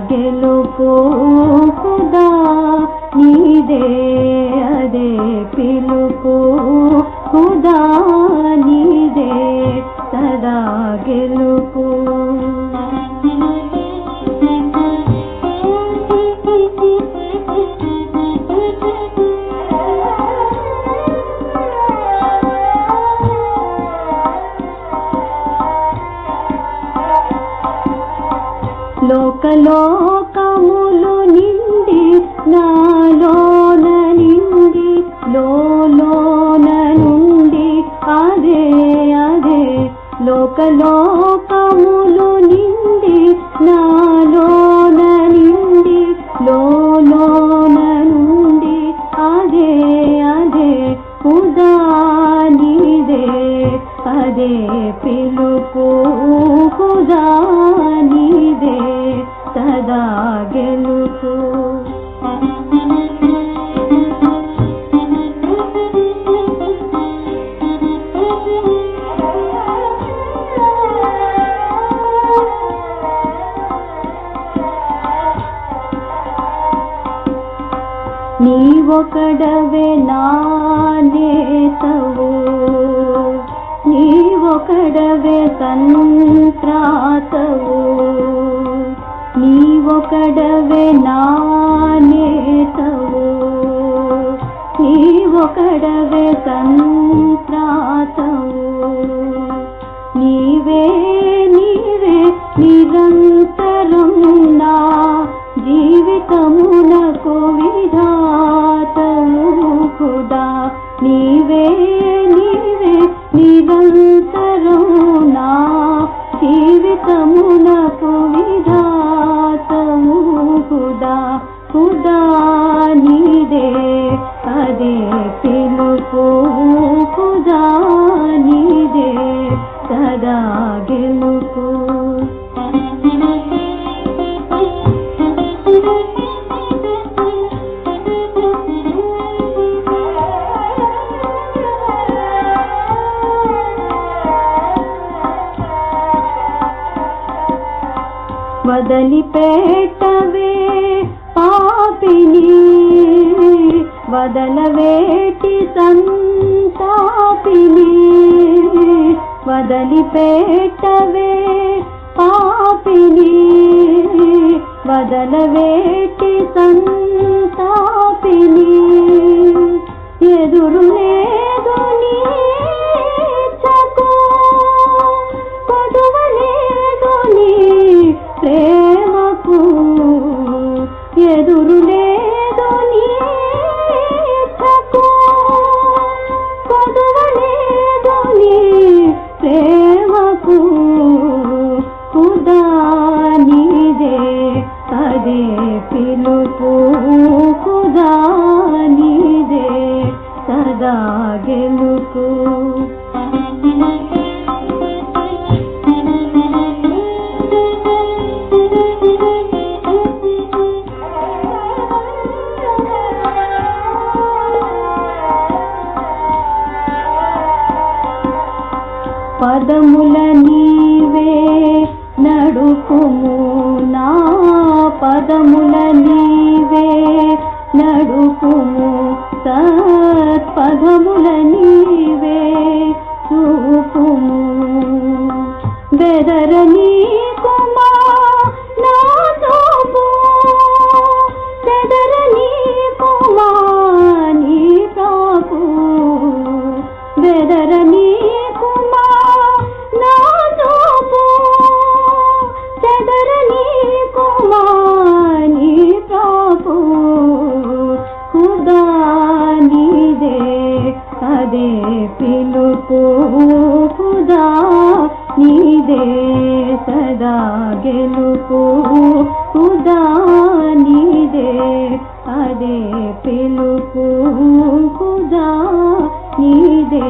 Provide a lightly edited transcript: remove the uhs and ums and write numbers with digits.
గెలుపు ఖుదా నీదే అదే పిలుపు ఖుదా నీదే సదా గెలుపు లోకలోకములు నిండి నాలోన నిండి లోన నుండి అదే అదే లోకలోకములు నిండి నాలోన నిండి లోన నుండి అదే అదే ఖుదా నీదే అదే పిలుపు ఖుదా నీదే సదా గెలుపు నీవొకడవే నా నేతవు నీవొకడవే సంత్రాతవు నీవొకడవే నా నేతవు నీవొకడవే సంత్రాతవు నీవే నీవే నిరంతరం నా జీవితమునకు విధాతము ఖుదా నీవే నీవే నిరంతరం నా జీవితమునకు విధాతము ఖుదా ఖుదా నీదే అదే పిలుపు ఖుదా నీదే సదా గెలుపు వదలిపెట్టవే పాపిని వదలవేటి సంతాపిని వదలిపెట్టవే పాపిని వదలవేటి సంతాపిని ఎదురు లేదు నీచకు కొదువలేదు నీ ప్రేమకు ఎదురు లేదు నీచకు కొదువలేదు నీ ప్రేమకు ఖుదా నీదే అదే పిలుపు ఖుదా నీదే సదా గెలుపు పదముల నీవే నడుపుము నా పదముల నీవే నడుపుము సత్పదముల నీవే చూపుము బెదరని కుమా నా తోపు బెదరని కుమా నీ ప్రాపు బెదరని అదే పిలుపు ఖుదా నీదే సదా గెలుపు ఖుదా నీదే అదే పిలుపు ఖుదా నీదే